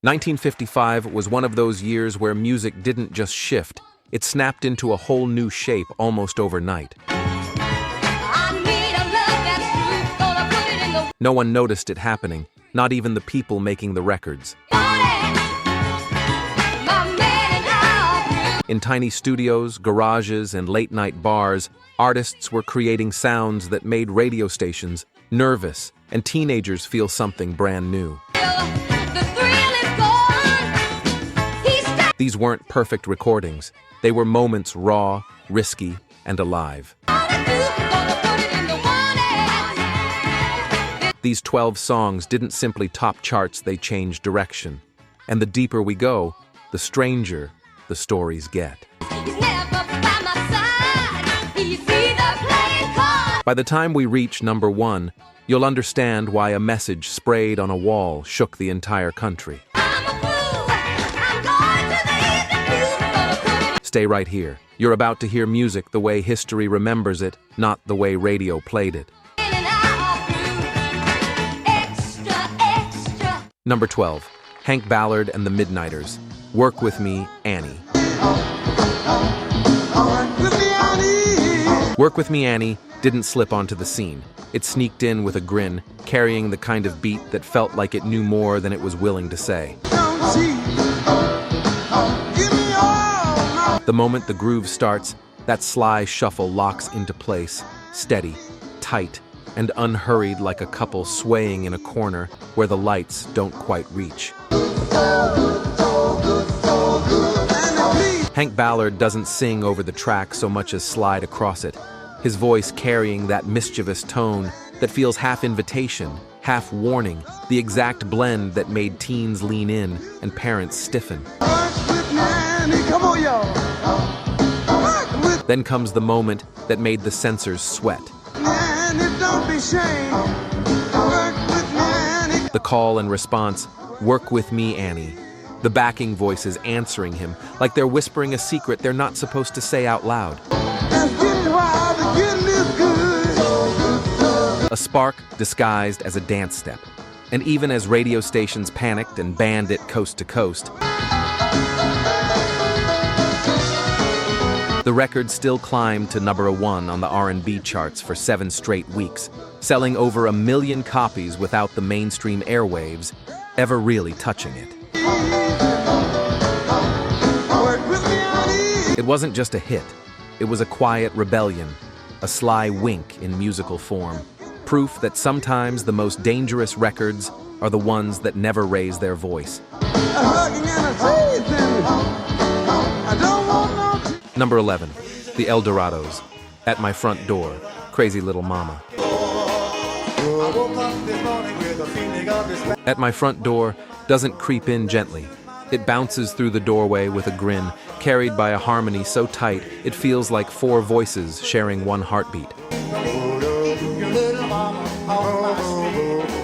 1955 was one of those years where music didn't just shift, it snapped into a whole new shape almost overnight. No one noticed it happening, not even the people making the records. In tiny studios, garages, and late-night bars, artists were creating sounds that made radio stations nervous and teenagers feel something brand new. These weren't perfect recordings. They were moments raw, risky, and alive. These 12 songs didn't simply top charts, they changed direction. And the deeper we go, the stranger the stories get. By the time we reach number 1, you'll understand why a message sprayed on a wall shook the entire country. Stay right here. You're about to hear music the way history remembers it, not the way radio played it. Number 12. Hank Ballard and the Midnighters. Work With Me, Annie. Work With Me, Annie didn't slip onto the scene. It sneaked in with a grin, carrying the kind of beat that felt like it knew more than it was willing to say. The moment the groove starts, that sly shuffle locks into place, steady, tight, and unhurried like a couple swaying in a corner where the lights don't quite reach. Hank Ballard doesn't sing over the track so much as slide across it, his voice carrying that mischievous tone that feels half invitation, half warning, the exact blend that made teens lean in and parents stiffen. Then comes the moment that made the censors sweat. The call and response, "Work with me, Annie." The backing voices answering him, like they're whispering a secret they're not supposed to say out loud. A spark disguised as a dance step. And even as radio stations panicked and banned it coast to coast, the record still climbed to number 1 on the R&B charts for 7 straight weeks, selling over 1 million copies without the mainstream airwaves ever really touching it. It wasn't just a hit, it was a quiet rebellion, a sly wink in musical form, proof that sometimes the most dangerous records are the ones that never raise their voice. Number 11, the Dorados, At My Front Door, Crazy Little Mama. At My Front Door doesn't creep in gently. It bounces through the doorway with a grin, carried by a harmony so tight it feels like 4 voices sharing one heartbeat.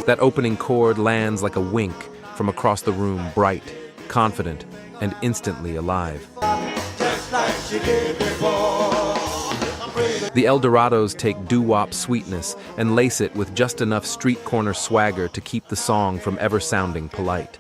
That opening chord lands like a wink from across the room, bright, confident, and instantly alive. The Dorados take doo-wop sweetness and lace it with just enough street corner swagger to keep the song from ever sounding polite.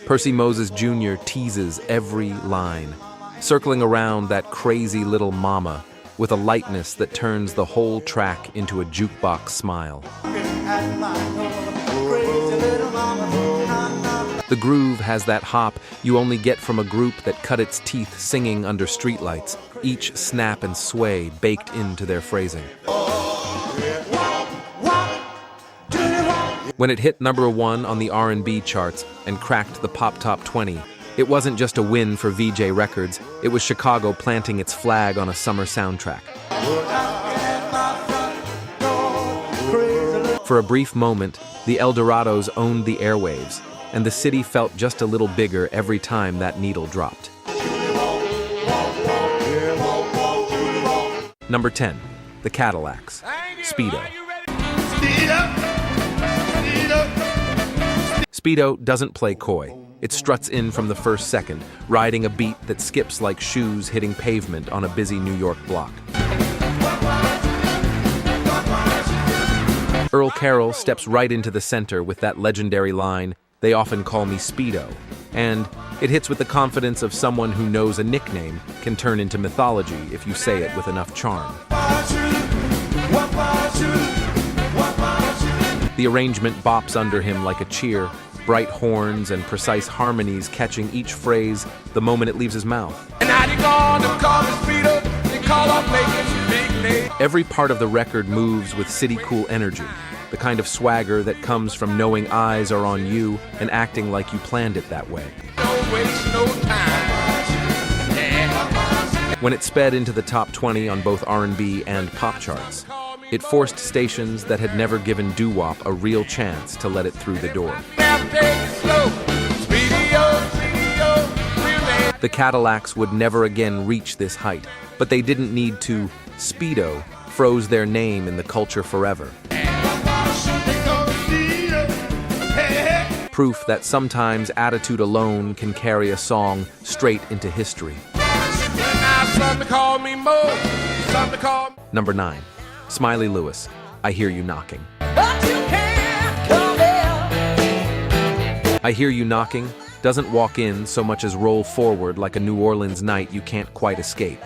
Percy Moses Jr. teases every line, circling around that crazy little mama with a lightness that turns the whole track into a jukebox smile. The groove has that hop you only get from a group that cut its teeth singing under streetlights, each snap and sway baked into their phrasing. When it hit number 1 on the R&B charts and cracked the Pop Top 20, it wasn't just a win for VJ Records, it was Chicago planting its flag on a summer soundtrack. For a brief moment, the Dorados owned the airwaves, and the city felt just a little bigger every time that needle dropped. Number 10, the Cadillacs, Speedo. Speedo doesn't play coy. It struts in from the first second, riding a beat that skips like shoes hitting pavement on a busy New York block. Earl Carroll steps right into the center with that legendary line, "They often call me Speedo," and it hits with the confidence of someone who knows a nickname can turn into mythology if you say it with enough charm. The arrangement bops under him like a cheer, bright horns and precise harmonies catching each phrase the moment it leaves his mouth. Every part of the record moves with city-cool energy, the kind of swagger that comes from knowing eyes are on you and acting like you planned it that way. When it sped into the top 20 on both R&B and pop charts, it forced stations that had never given doo-wop a real chance to let it through the door. The Cadillacs would never again reach this height, but they didn't need to. Speedo froze their name in the culture forever. Proof that sometimes attitude alone can carry a song straight into history. Number 9. Smiley Lewis, "I Hear You Knocking." "I Hear You Knocking" doesn't walk in so much as roll forward like a New Orleans night you can't quite escape.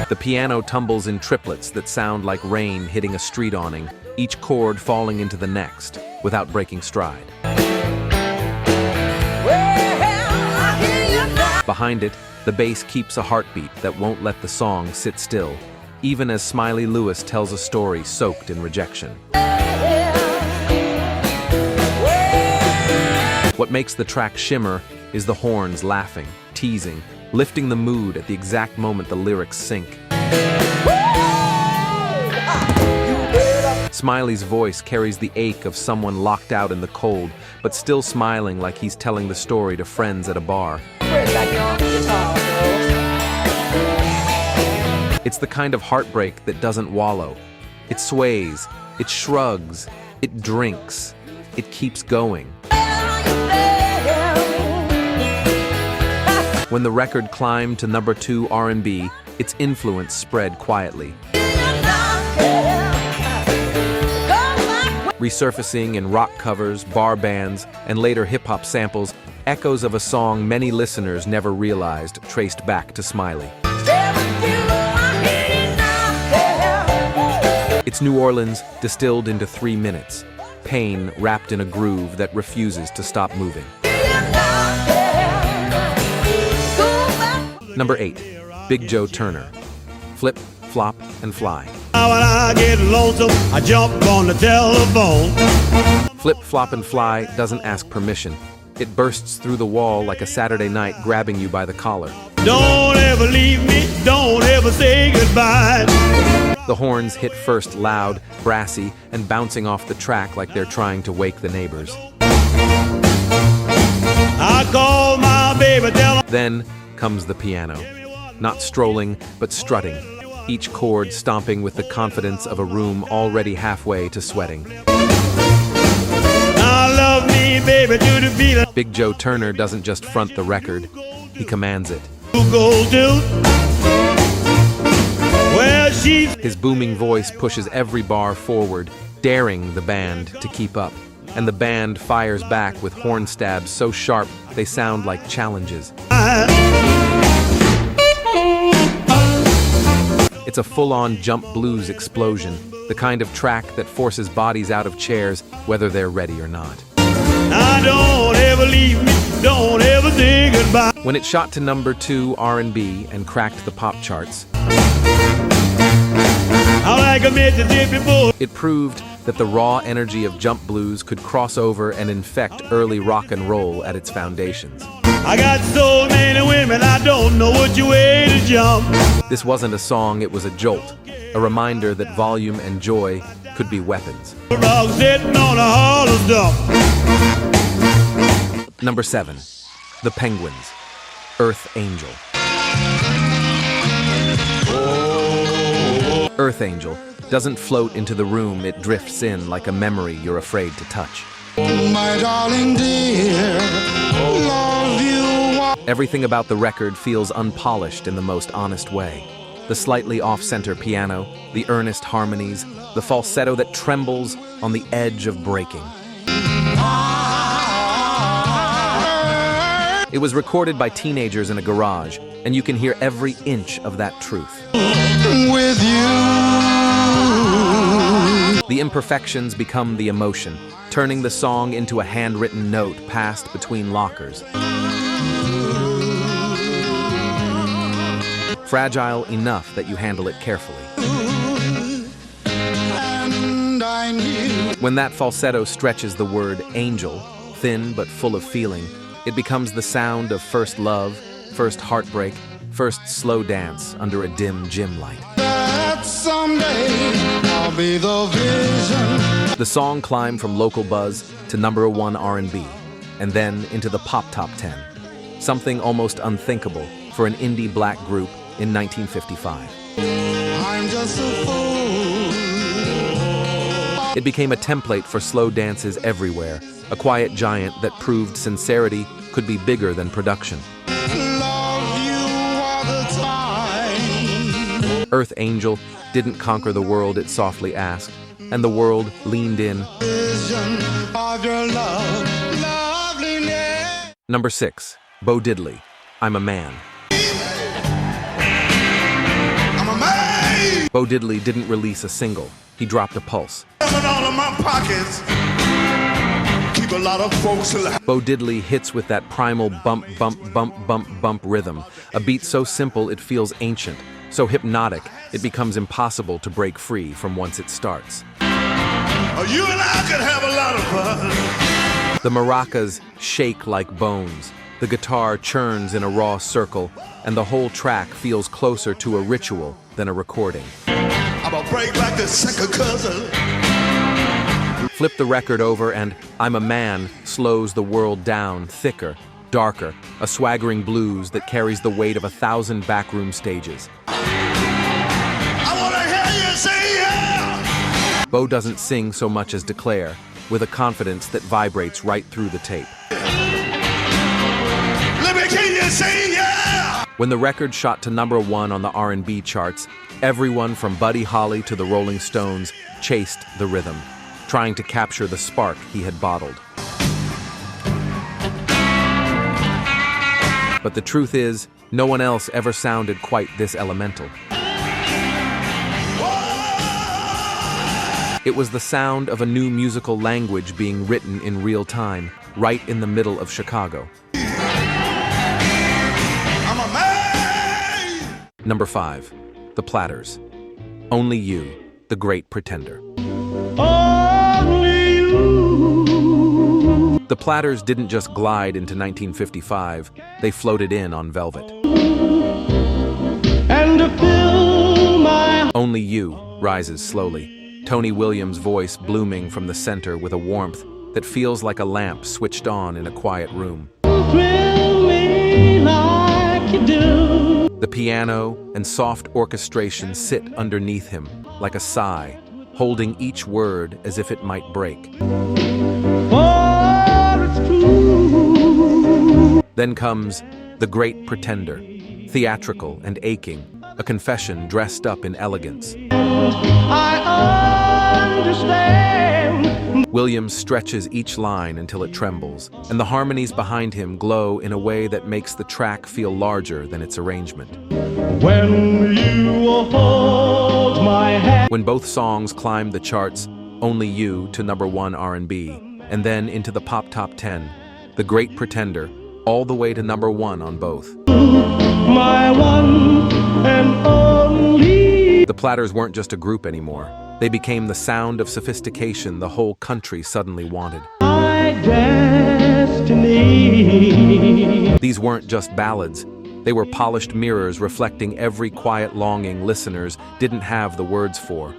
The piano tumbles in triplets that sound like rain hitting a street awning, each chord falling into the next, without breaking stride. Behind it, the bass keeps a heartbeat that won't let the song sit still, even as Smiley Lewis tells a story soaked in rejection. What makes the track shimmer is the horns laughing, teasing, lifting the mood at the exact moment the lyrics sink. Smiley's voice carries the ache of someone locked out in the cold, but still smiling like he's telling the story to friends at a bar. It's the kind of heartbreak that doesn't wallow. It sways, it shrugs, it drinks, it keeps going. When the record climbed to number 2 R&B, its influence spread quietly. Resurfacing in rock covers, bar bands, and later hip-hop samples, echoes of a song many listeners never realized traced back to Smiley. It's New Orleans distilled into 3 minutes, pain wrapped in a groove that refuses to stop moving. Number 8, Big Joe Turner, "Flip, Flop, and Fly." When I get lonesome, I jump on the telephone. "Flip, Flop, and Fly" doesn't ask permission. It bursts through the wall like a Saturday night grabbing you by the collar. Don't ever leave me, don't ever say goodbye. The horns hit first loud, brassy, and bouncing off the track like they're trying to wake the neighbors. I call my baby, tell her. Then comes the piano, not strolling, but strutting, each chord stomping with the confidence of a room already halfway to sweating. I love me, baby, to the beat. Big Joe Turner doesn't just front the record, he commands it. His booming voice pushes every bar forward, daring the band to keep up. And the band fires back with horn stabs so sharp they sound like challenges. It's a full-on jump blues explosion, the kind of track that forces bodies out of chairs whether they're ready or not. Now don't ever leave me, don't ever say goodbye. When it shot to number 2 R&B and cracked the pop charts, it proved that the raw energy of jump blues could cross over and infect early rock and roll at its foundations. I got so many women, I don't know which way to jump. This wasn't a song, it was a jolt, a reminder that volume and joy could be weapons. Number 7, The Penguins, Earth Angel. Earth Angel doesn't float into the room, it drifts in like a memory you're afraid to touch. My darling dear, love you. Everything about the record feels unpolished in the most honest way. The slightly off-center piano, the earnest harmonies, the falsetto that trembles on the edge of breaking. It was recorded by teenagers in a garage, and you can hear every inch of that truth. With you. The imperfections become the emotion, turning the song into a handwritten note passed between lockers. Fragile enough that you handle it carefully. And I knew. When that falsetto stretches the word angel, thin but full of feeling, it becomes the sound of first love, first heartbreak, first slow dance under a dim gym light. That someday I'll be the vision. The song climbed from local buzz to #1 R&B, and then into the pop top 10. Something almost unthinkable for an indie black group in 1955. I'm just a fool. It became a template for slow dances everywhere, a quiet giant that proved sincerity could be bigger than production. Love you all the time. Earth Angel didn't conquer the world it softly asked, and the world leaned in. Vision of your love, loveliness. Number 6, Bo Diddley, I'm a Man. I'm a man. Bo Diddley didn't release a single, he dropped a pulse. All of my pockets. Keep a lot of folks alive. Bo Diddley hits with that primal bump, bump, bump, bump, bump rhythm, a beat so simple it feels ancient, so hypnotic it becomes impossible to break free from once it starts. You and I could have a lot of fun. The maracas shake like bones, the guitar churns in a raw circle, and the whole track feels closer to a ritual than a recording. I'm a break like the second cousin. Flip the record over and I'm a Man slows the world down, thicker, darker, a swaggering blues that carries the weight of 1,000 backroom stages. I want to hear you say yeah. Bo doesn't sing so much as declare, with a confidence that vibrates right through the tape. Let me hear you say yeah. When the record shot to #1 on the R&B charts, everyone from Buddy Holly to the Rolling Stones chased the rhythm, trying to capture the spark he had bottled. But the truth is, no one else ever sounded quite this elemental. It was the sound of a new musical language being written in real time, right in the middle of Chicago. I'm a man. Number 5, The Platters. Only You, the Great Pretender. Only you. The Platters didn't just glide into 1955, they floated in on velvet. And to fill my Only You rises slowly, Tony Williams' voice blooming from the center with a warmth that feels like a lamp switched on in a quiet room. thrill me like you do. The piano and soft orchestration sit underneath him like a sigh, holding each word as if it might break. For it's true. Then comes The Great Pretender, theatrical and aching, a confession dressed up in elegance. I understand. Williams stretches each line until it trembles, and the harmonies behind him glow in a way that makes the track feel larger than its arrangement. When you hold my hand. When both songs climbed the charts, Only You to #1 R&B, and then into the pop top 10, The Great Pretender, all the way to #1 on both. My one and only. The Platters weren't just a group anymore. They became the sound of sophistication the whole country suddenly wanted. My destiny. These weren't just ballads. They were polished mirrors reflecting every quiet longing listeners didn't have the words for.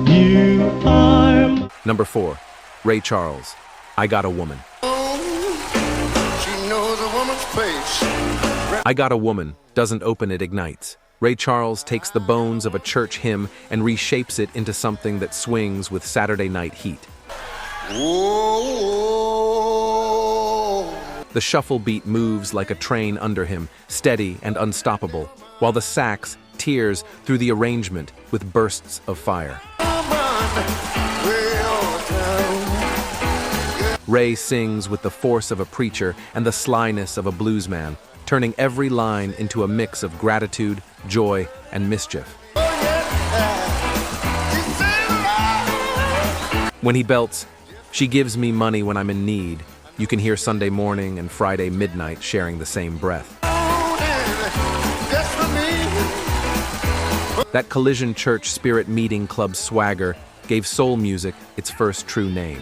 You are. Number 4, Ray Charles, I Got a Woman. She knows a woman's face. I Got a Woman doesn't open, it ignites. Ray Charles takes the bones of a church hymn and reshapes it into something that swings with Saturday night heat. Whoa. The shuffle beat moves like a train under him, steady and unstoppable, while the sax tears through the arrangement with bursts of fire. Ray sings with the force of a preacher and the slyness of a bluesman, turning every line into a mix of gratitude, joy, and mischief. When he belts, "She gives me money when I'm in need," you can hear Sunday morning and Friday midnight sharing the same breath. That Collision Church Spirit Meeting Club swagger gave soul music its first true name.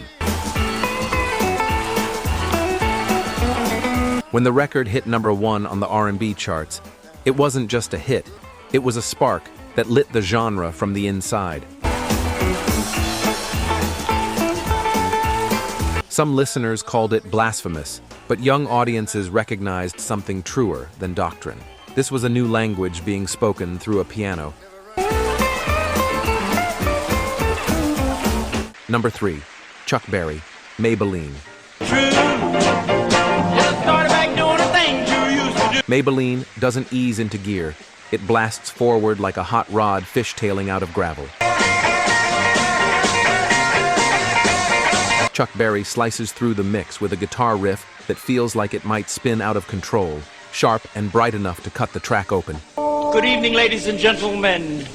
When the record hit #1 on the R&B charts, it wasn't just a hit, it was a spark that lit the genre from the inside. Some listeners called it blasphemous, but young audiences recognized something truer than doctrine. This was a new language being spoken through a piano. Number 3, Chuck Berry, Maybelline. Maybelline doesn't ease into gear. It blasts forward like a hot rod fishtailing out of gravel. Chuck Berry slices through the mix with a guitar riff that feels like it might spin out of control, sharp and bright enough to cut the track open. Good evening, ladies and gentlemen.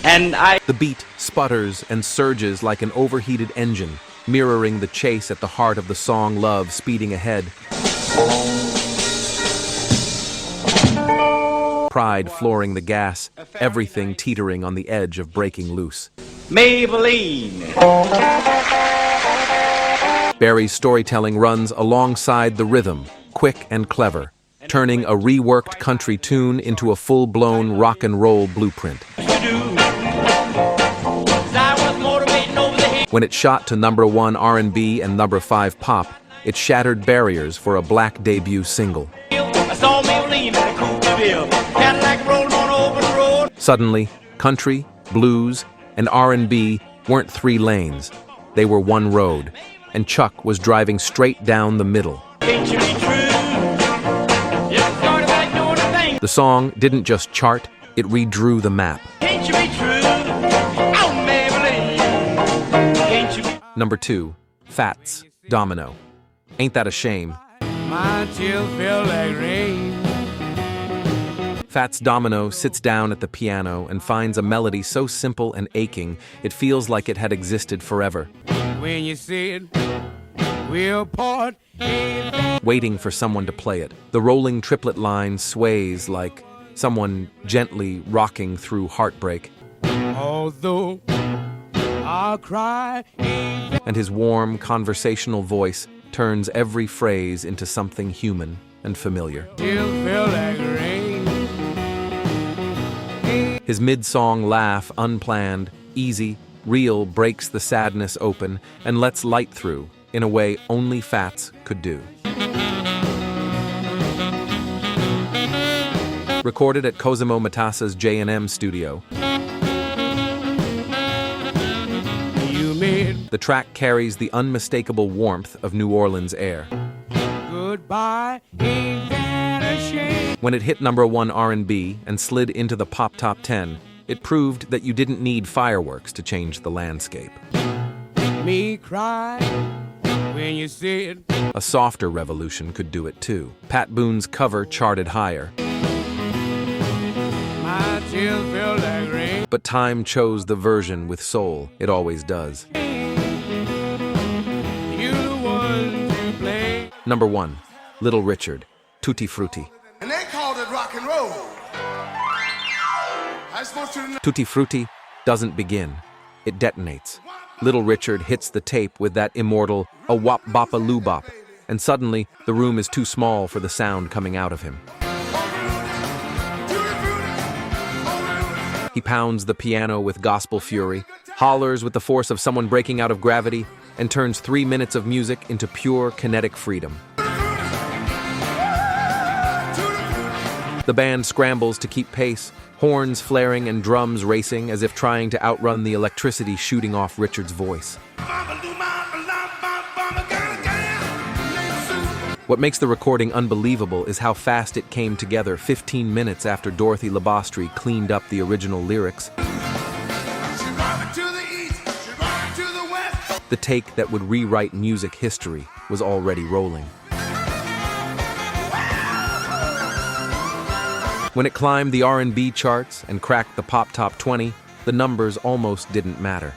The beat sputters and surges like an overheated engine, mirroring the chase at the heart of the song Love speeding ahead. Pride flooring the gas, everything teetering on the edge of breaking loose. Maybelline. Berry's storytelling runs alongside the rhythm, quick and clever, turning a reworked country tune into a full-blown rock and roll blueprint. When it shot to #1 R&B and #5 pop, it shattered barriers for a black debut single. Suddenly, country, blues, and R&B weren't 3 lanes. They were one road, and Chuck was driving straight down the middle. The song didn't just chart, it redrew the map. Number 2, Fats, Domino. Ain't That a Shame? My tears feel like rain. Fats Domino sits down at the piano and finds a melody so simple and aching, it feels like it had existed forever. When you said we'll part, Waiting for someone to play it. The rolling triplet line sways like someone gently rocking through heartbreak. although I'll cry. And his warm, conversational voice turns every phrase into something human and familiar. Still feel like rain. His mid-song laugh, unplanned, easy, real, breaks the sadness open and lets light through in a way only Fats could do. Recorded at Cosimo Matassa's J&M studio, the track carries the unmistakable warmth of New Orleans air. Goodbye, ain't that a shame? When it hit #1 R&B and slid into the pop top 10, it proved that you didn't need fireworks to change the landscape. Me cry when you said A softer revolution could do it too. Pat Boone's cover charted higher, my tears feel like rain. but time chose the version with soul. It always does. You the one to play. Number 1, Little Richard, Tutti Frutti. And they called it rock and roll. I supposed to know. Tutti Frutti doesn't begin, it detonates. Little Richard hits the tape with that immortal a wop bop a loo bop, and suddenly the room is too small for the sound coming out of him. He pounds the piano with gospel fury, hollers with the force of someone breaking out of gravity, and turns 3 minutes of music into pure kinetic freedom. The band scrambles to keep pace, horns flaring and drums racing as if trying to outrun the electricity shooting off Richard's voice. What makes the recording unbelievable is how fast it came together 15 minutes after Dorothy Labostri cleaned up the original lyrics. The take that would rewrite music history was already rolling. When it climbed the R&B charts and cracked the Pop Top 20, the numbers almost didn't matter.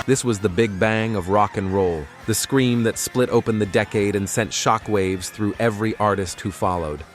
This was the big bang of rock and roll, the scream that split open the decade and sent shockwaves through every artist who followed.